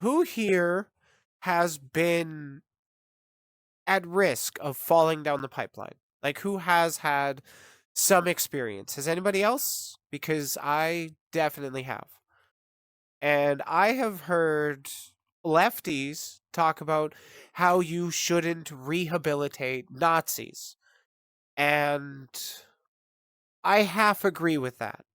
who here has been at risk of falling down the pipeline? Like, who has had some experience? Has anybody else? Because I definitely have. And I have heard lefties talk about how you shouldn't rehabilitate Nazis. And I half agree with that.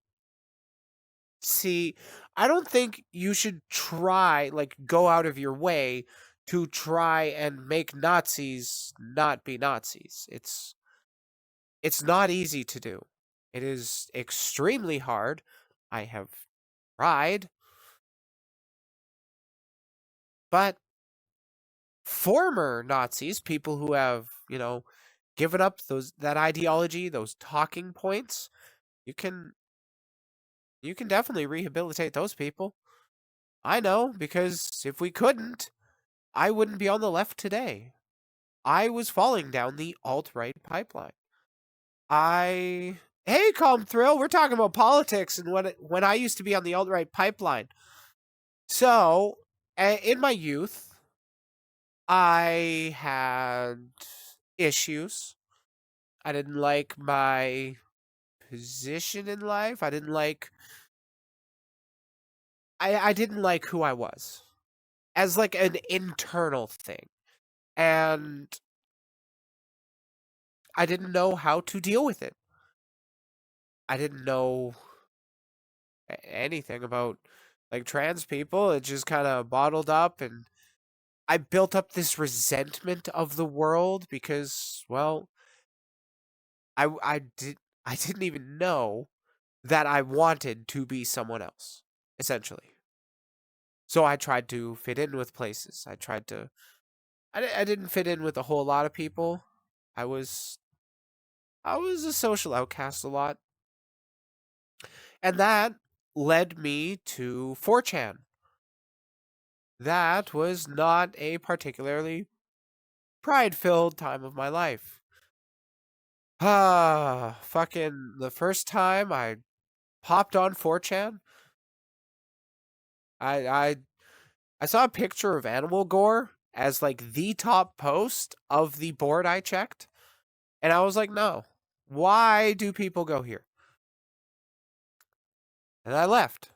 See, I don't think you should try, like, go out of your way to try and make Nazis not be Nazis. It's not easy to do. It is extremely hard. I have tried, but former Nazis, people who have, given up that ideology, those talking points, you can definitely rehabilitate those people. I know, because if we couldn't, I wouldn't be on the left today. I was falling down the alt-right pipeline. Hey, Calm Thrill, we're talking about politics and when I used to be on the alt-right pipeline. So, in my youth, I had issues. I didn't like my position in life. I didn't like who I was as like an internal thing. And I didn't know how to deal with it. I didn't know anything about like trans people. It just kind of bottled up, and I built up this resentment of the world because, well, I didn't even know that I wanted to be someone else, essentially. So I tried to fit in with places. I didn't fit in with a whole lot of people. I was a social outcast a lot. And that led me to 4chan. That was not a particularly pride-filled time of my life. Fucking the first time I popped on 4chan, I I I saw a picture of animal gore as like the top post of the board I checked, and I was like, no. Why do people go here? And I left.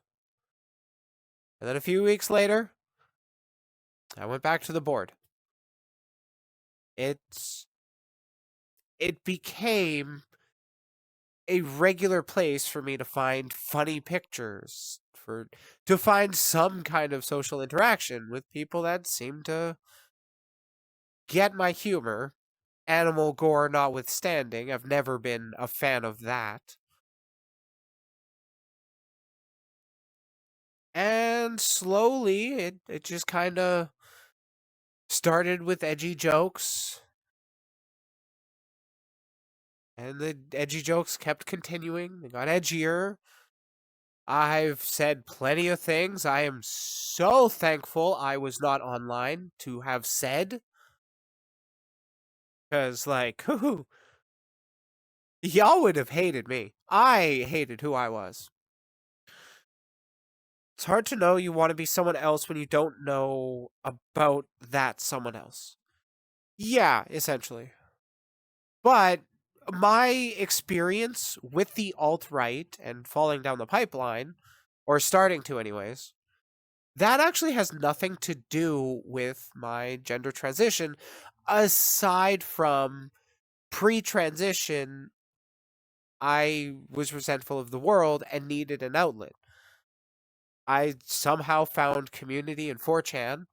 And then a few weeks later, I went back to the board. It became a regular place for me to find funny pictures, to find some kind of social interaction with people that seemed to get my humor. Animal gore notwithstanding, I've never been a fan of that. And slowly, it just kind of started with edgy jokes. And the edgy jokes kept continuing. They got edgier. I've said plenty of things I am so thankful I was not online to have said. Because, like, y'all would have hated me. I hated who I was. It's hard to know you want to be someone else when you don't know about that someone else. Yeah, essentially. But my experience with the alt-right and falling down the pipeline, or starting to anyways, that actually has nothing to do with my gender transition, aside from pre-transition, I was resentful of the world and needed an outlet. I somehow found community in 4chan,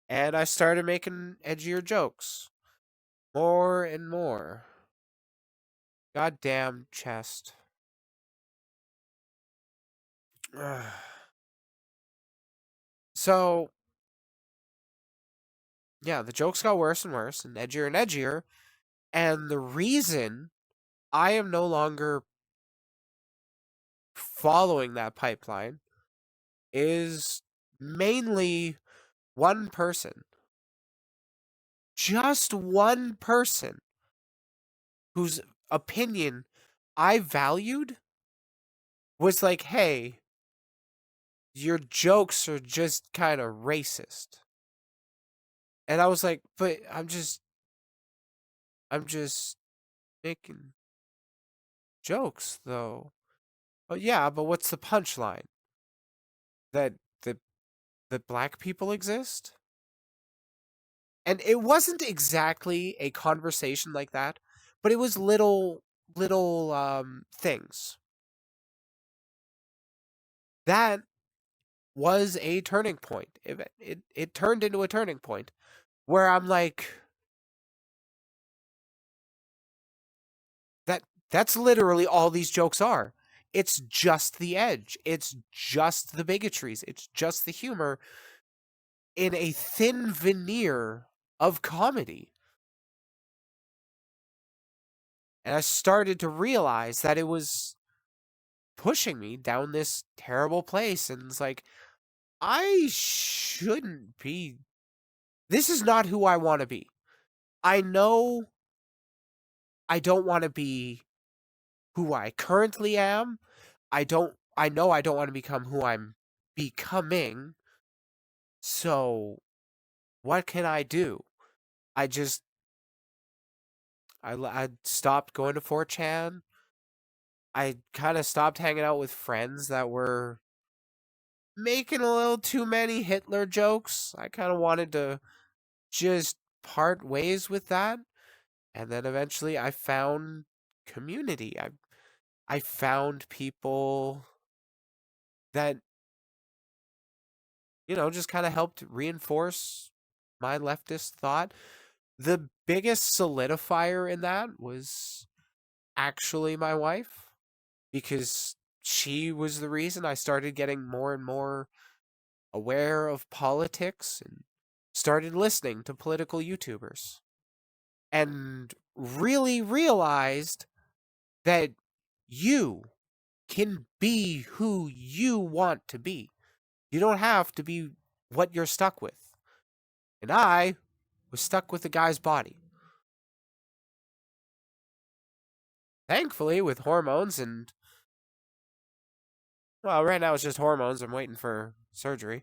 and I started making edgier jokes. More and more. Goddamn chest. So, yeah, the jokes got worse and worse, and edgier, and the reason I am no longer following that pipeline is mainly one person. Just one person whose opinion I valued was like, hey, your jokes are just kind of racist. And I was like, but I'm just making jokes though. Oh yeah, but what's the punchline? That that that black people exist? And it wasn't exactly a conversation like that, but it was little things. That was a turning point. It turned into a turning point where I'm like, that's literally all these jokes are. It's just the edge. It's just the bigotries. It's just the humor in a thin veneer of comedy. And I started to realize that it was pushing me down this terrible place. And it's like, I shouldn't be. This is not who I want to be. I know I don't want to be who I currently am. I know I don't want to become who I'm becoming. So, what can I do? I just I stopped going to 4chan. I kind of stopped hanging out with friends that were making a little too many Hitler jokes. I kind of wanted to just part ways with that. And then eventually I found community. I found people that, just kind of helped reinforce my leftist thought. The biggest solidifier in that was actually my wife, because she was the reason I started getting more and more aware of politics and started listening to political YouTubers and really realized that you can be who you want to be. You don't have to be what you're stuck with. And I was stuck with the guy's body. Thankfully, with hormones and, well, right now it's just hormones. I'm waiting for surgery.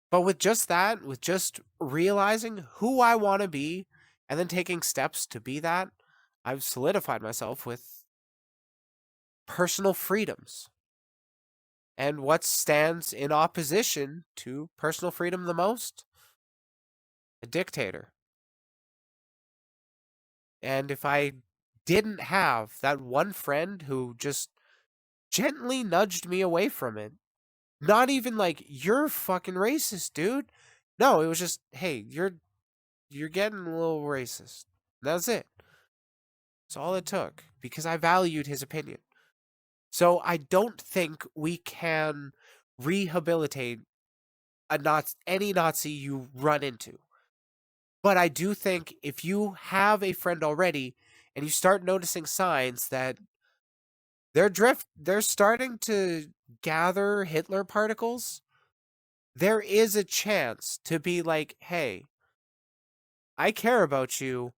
But with just that, with just realizing who I want to be and then taking steps to be that, I've solidified myself with personal freedoms. And what stands in opposition to personal freedom the most? A dictator. And if I didn't have that one friend who just gently nudged me away from it, not even like, you're fucking racist, dude. No, it was just, hey, you're getting a little racist. That's it. That's all it took, because I valued his opinion. So I don't think we can rehabilitate any Nazi you run into. But I do think if you have a friend already and you start noticing signs that they're starting to gather Hitler particles, there is a chance to be like, hey, I care about you.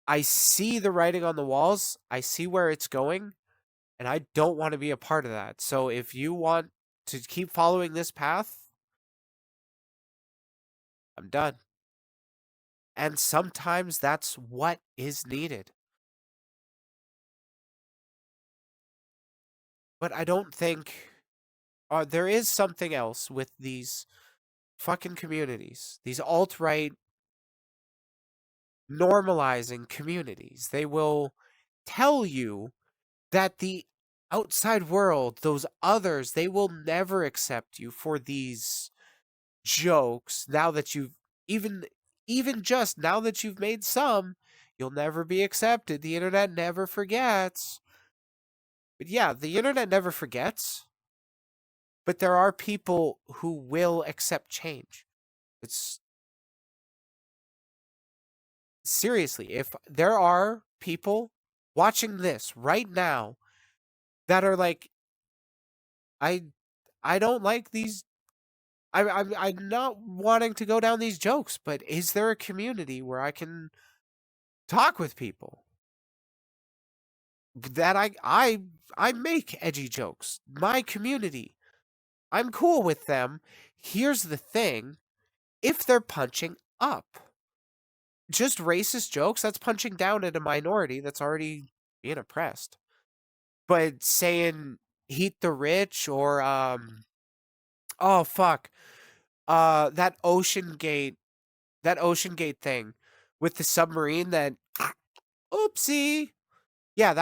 I see the writing on the walls. I see where it's going, and I don't want to be a part of that. So if you want to keep following this path, I'm done. And sometimes that's what is needed. But I don't think there is something else with these fucking communities, these alt-right normalizing communities. They will tell you that the outside world, those others, they will never accept you for these jokes. Now that you've even just now that you've made some, you'll never be accepted. The internet never forgets. But yeah, the internet never forgets. But there are people who will accept change. It's seriously, if there are people watching this right now that are like, I I don't like these. I'm not wanting to go down these jokes, but is there a community where I can talk with people? that I make edgy jokes. My community, I'm cool with them. Here's the thing: if they're punching up, just racist jokes, that's punching down at a minority that's already being oppressed. But saying "heat the rich" or oh fuck, that Ocean Gate thing with the submarine that oopsie. Yeah,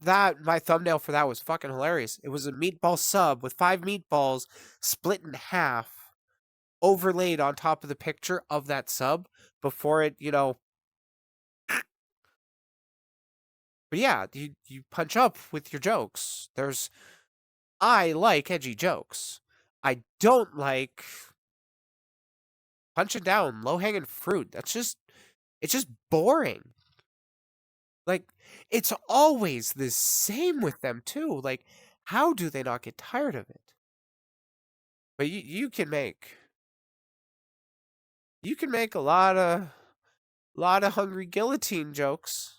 that my thumbnail for that was fucking hilarious. It was a meatball sub with 5 meatballs split in half, overlaid on top of the picture of that sub before it. But yeah, you punch up with your jokes. I like edgy jokes. I don't like punching down low hanging fruit. It's just boring. Like, it's always the same with them too. Like, how do they not get tired of it? But you can make a lot of hungry guillotine jokes.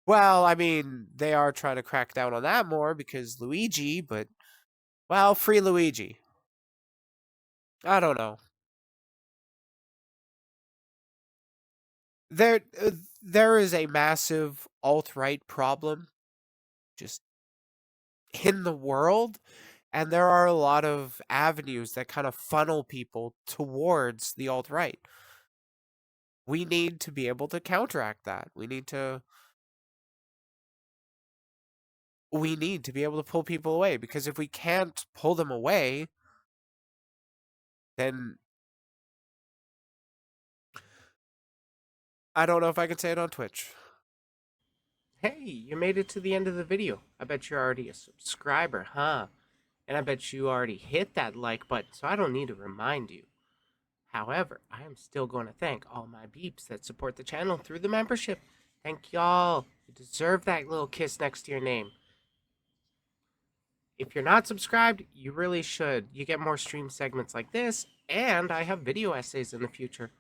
Well, I mean, they are trying to crack down on that more because Luigi, but well, free Luigi. I don't know. There there is a massive alt-right problem just in the world, and there are a lot of avenues that kind of funnel people towards the alt-right. We need to be able to counteract that. We need to be able to pull people away, because if we can't pull them away, then I don't know if I can say it on Twitch. Hey, you made it to the end of the video. I bet you're already a subscriber, huh? And I bet you already hit that like button, so I don't need to remind you. However, I am still going to thank all my beeps that support the channel through the membership. Thank y'all. You deserve that little kiss next to your name. If you're not subscribed, you really should. You get more stream segments like this, and I have video essays in the future.